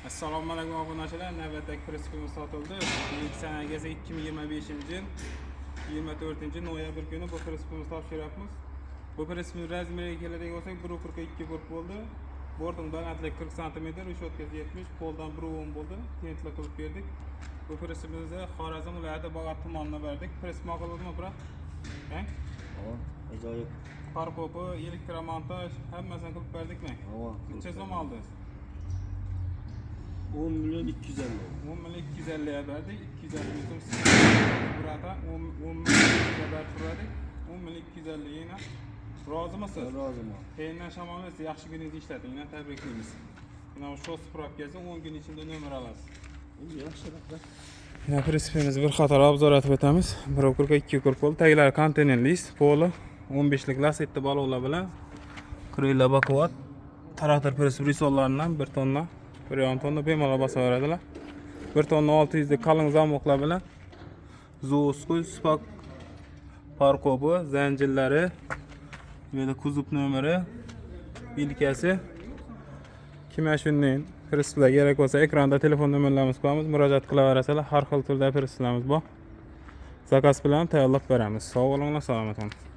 Assalomu alaykum obunachilar. Navbatdagi pressimiz sotildi. Ilk sanaga 2025-yil 24-noyabr kuni bu pressimizni topshiryapmiz. Bu pressimiz razmeriga keladigan bo'lsak 1.42 korp bo'ldi. Bortning balandligi 40 cm, reshotkasi 70, poldan 1.10 bo'ldi. Tentla qilib berdik. Bu pressimizni Xorazm viloyati Bog'ot tumanidan berdik. Press ma'quldimi, biroq? Ajoyib. Parkopi, elektromontaj hammasini qilib berdikmi? Necha so'm oldingiz? 10 milyon 250. 10 milyon 250'ye verdik. 250 milyon burada 10 milyon 250'ye verdik. 10 milyon 250 yine. Razı mısınız? Razıyım. Peynir şamanız yaxşı gününüzü işletin. Yine tebrikliyiz. Yine şu sprap gelse 10 gün içinde nömer alasınız. Yaxshi rahmat. Yine prensipimiz bir qator obzor etib o'tamiz. 1.42 korp oldu. Taglar konteynerliyiz. Polo 15'lik lasetli balovlar bilan krila bakovat. Traktor prensip risollaridan 1 tonna 1 tonna bemalol basaveradilar. 1 tonna 600 lik qalin zamoqlar bilan Zoskoy Spak parkobi, zanjirlari, yana kuzov nomeri, bilkasi. Kimga shunday prinsiplar kerak bo'lsa, ekranda telefon nomerlarimiz qo'yamiz, murojaat qilaverasizlar. Har xil turda prinsiplarimiz bor. Zakaz bilan tayyorlab beramiz. Sog' bo'linglar, salomat bo'ling.